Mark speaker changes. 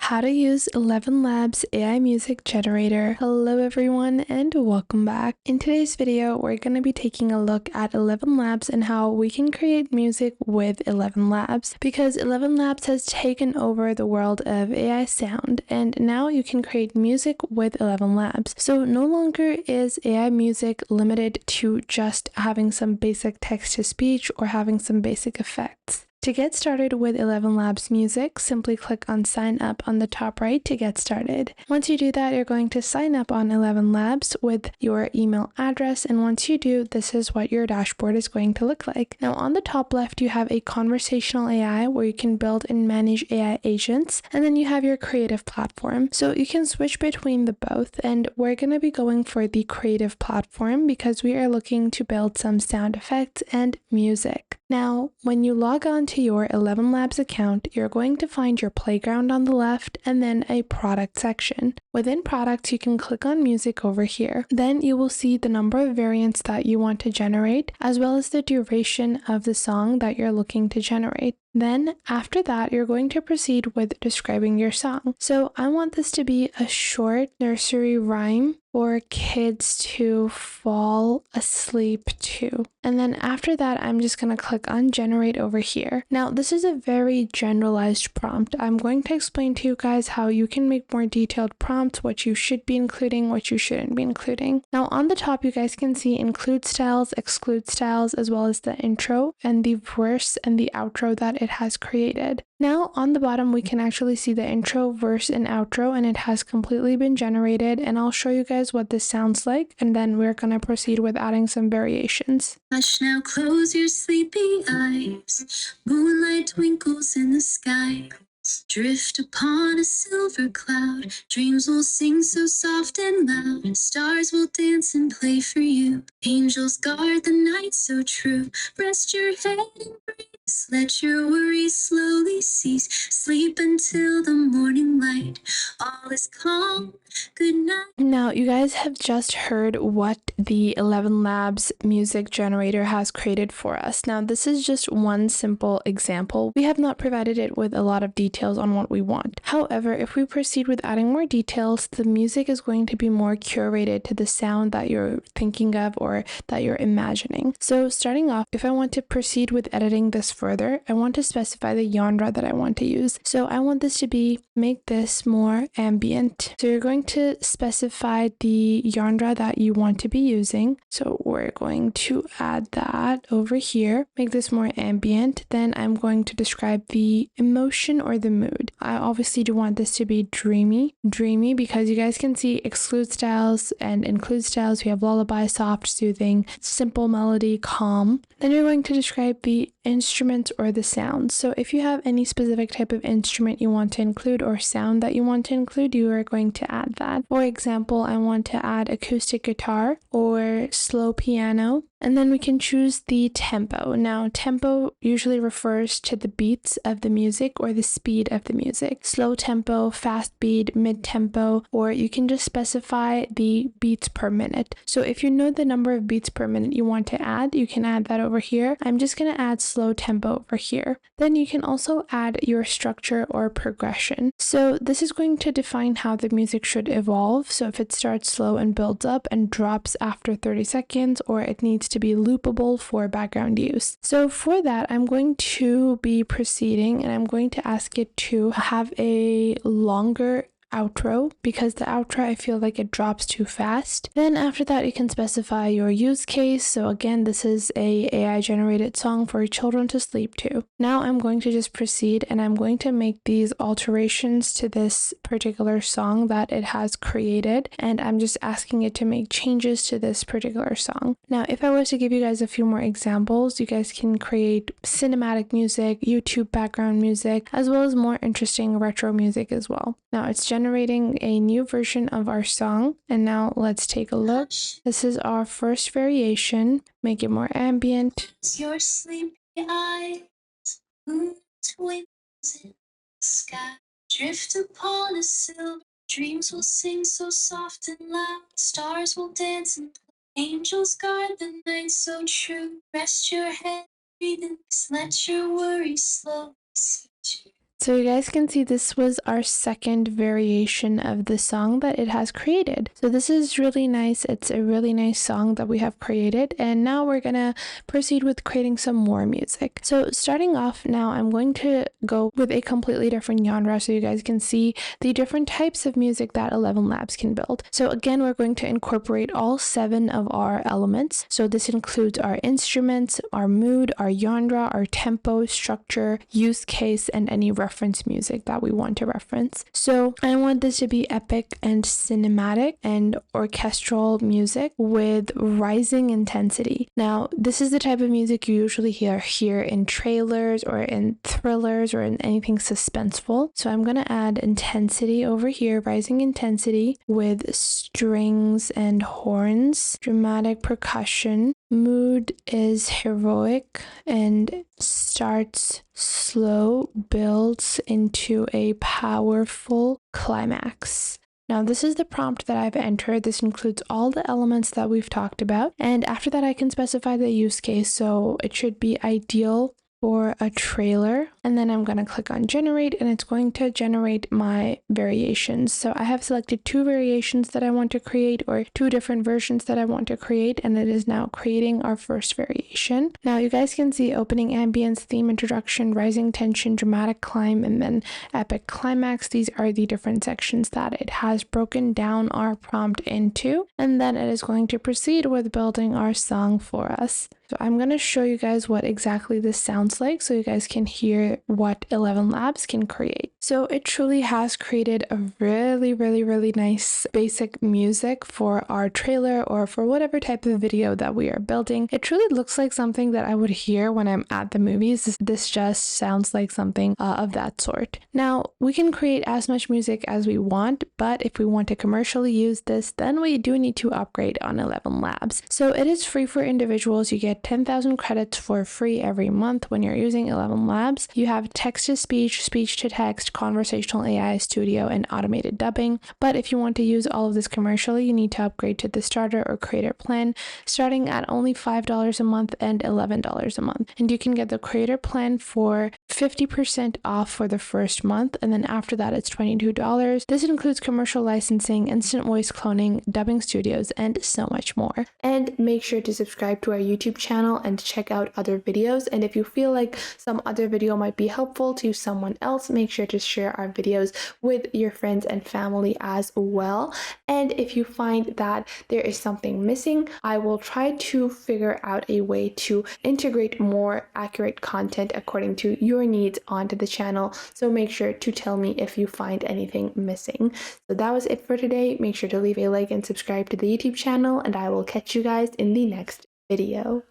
Speaker 1: How to use ElevenLabs AI Music Generator. Hello everyone and welcome back. In today's video, we're going to be taking a look at ElevenLabs and how we can create music with ElevenLabs, because ElevenLabs has taken over the world of AI sound and now you can create music with ElevenLabs. So no longer is AI music limited to just having some basic text-to-speech or having some basic effects. To get started with ElevenLabs Music, simply click on Sign Up on the top right to get started. Once you do that, you're going to sign up on ElevenLabs with your email address, and once you do, this is what your dashboard is going to look like. Now on the top left, you have a conversational AI where you can build and manage AI agents, and then you have your creative platform. So you can switch between the both, and we're going to be going for the creative platform because we are looking to build some sound effects and music. Now, when you log on to your ElevenLabs account, you're going to find your playground on the left and then a product section. Within products, you can click on music over here. Then you will see the number of variants that you want to generate, as well as the duration of the song that you're looking to generate. Then after that, you're going to proceed with describing your song. So I want this to be a short nursery rhyme for kids to fall asleep to. And then after that, I'm just going to click on generate over here. Now, this is a very generalized prompt. I'm going to explain to you guys how you can make more detailed prompts, what you should be including, what you shouldn't be including. Now on the top, you guys can see include styles, exclude styles, as well as the intro and the verse and the outro that it has created. Now on the bottom, we can actually see the intro, verse, and outro, and it has completely been generated, and I'll show you guys what this sounds like, and then we're gonna proceed with adding some variations.
Speaker 2: Hush now, close your sleepy eyes. Moonlight twinkles in the sky. Drift upon a silver cloud. Dreams will sing so soft and loud. Stars will dance and play for you. Angels guard the night so true. Rest your head and breathe. Let your worries slowly cease. Sleep until the morning light. All is calm. Good night.
Speaker 1: Now, you guys have just heard what the ElevenLabs Music Generator has created for us. Now, this is just one simple example. We have not provided it with a lot of details on what we want. However, if we proceed with adding more details, the music is going to be more curated to the sound that you're thinking of or that you're imagining. So starting off, if I want to proceed with editing this further, I want to specify the genre that I want to use. So I want this to be, make this more ambient. So you're going to specify the genre that you want to be using. So we're going to add that over here, make this more ambient. Then I'm going to describe the emotion or the mood. I obviously do want this to be dreamy because you guys can see exclude styles and include styles. We have lullaby, soft, soothing, simple melody, calm. Then you're going to describe the instruments or the sounds. So if you have any specific type of instrument you want to include or sound that you want to include, you are going to add that. For example, I want to add acoustic guitar or slow piano. And then we can choose the tempo. Now, tempo usually refers to the beats of the music or the speed of the music. Slow tempo, fast beat, mid tempo, or you can just specify the beats per minute. So if you know the number of beats per minute you want to add, you can add that over here. I'm just going to add slow tempo over here. Then you can also add your structure or progression. So this is going to define how the music should evolve. So if it starts slow and builds up and drops after 30 seconds, or it needs to be loopable for background use. So for that, I'm going to be proceeding and I'm going to ask it to have a longer outro, because the outro, I feel like it drops too fast. Then after that, you can specify your use case. So again, this is a AI generated song for children to sleep to. Now I'm going to just proceed and I'm going to make these alterations to this particular song that it has created, and I'm just asking it to make changes to this particular song. Now, if I was to give you guys a few more examples, you guys can create cinematic music, YouTube background music, as well as more interesting retro music as well. Now it's generating a new version of our song, and now let's take a look. This is our first variation. Make it more ambient.
Speaker 2: Your sleepy eyes, moon twinkles in the sky. Drift upon a silver, dreams will sing so soft and loud. Stars will dance and play. Angels guard the night so true. Rest your head, breathe and let your worries slow.
Speaker 1: So you guys can see this was our second variation of the song that it has created. So this is really nice. It's a really nice song that we have created. And now we're going to proceed with creating some more music. So starting off now, I'm going to go with a completely different genre so you guys can see the different types of music that ElevenLabs can build. So again, we're going to incorporate all 7 of our elements. So this includes our instruments, our mood, our genre, our tempo, structure, use case, and any reference music that we want to reference. So I want this to be epic and cinematic and orchestral music with rising intensity. Now, this is the type of music you usually hear in trailers or in thrillers or in anything suspenseful. So I'm going to add intensity over here, rising intensity with strings and horns, dramatic percussion. Mood is heroic and starts slow, builds into a powerful climax. Now, this is the prompt that I've entered. This includes all the elements that we've talked about. And after that, I can specify the use case. So it should be ideal for a trailer, and then I'm going to click on generate, and it's going to generate my variations. So I have selected 2 variations that I want to create, or 2 different versions that I want to create, and it is now creating our first variation. Now you guys can see opening ambience, theme introduction, rising tension, dramatic climb, and then epic climax. These are the different sections that it has broken down our prompt into, and then it is going to proceed with building our song for us. So I'm going to show you guys what exactly this sounds like so you guys can hear what ElevenLabs can create. So it truly has created a really nice basic music for our trailer or for whatever type of video that we are building. It truly looks like something that I would hear when I'm at the movies. This just sounds like something of that sort. Now, we can create as much music as we want, but if we want to commercially use this, then we do need to upgrade on ElevenLabs. So it is free for individuals. You get 10,000 credits for free every month when you're using ElevenLabs. You have text-to-speech, speech-to-text, conversational AI studio, and automated dubbing. But if you want to use all of this commercially, you need to upgrade to the starter or creator plan, starting at only $5 a month and $11 a month. And you can get the creator plan for 50% off for the first month, and then after that it's $22. This includes commercial licensing, instant voice cloning, dubbing studios, and so much more. And make sure to subscribe to our YouTube channel and check out other videos. And if you feel like some other video might be helpful to someone else, make sure to share our videos with your friends and family as well. And if you find that there is something missing, I will try to figure out a way to integrate more accurate content according to your needs onto the channel. So make sure to tell me if you find anything missing. So that was it for today. Make sure to leave a like and subscribe to the YouTube channel, and I will catch you guys in the next video.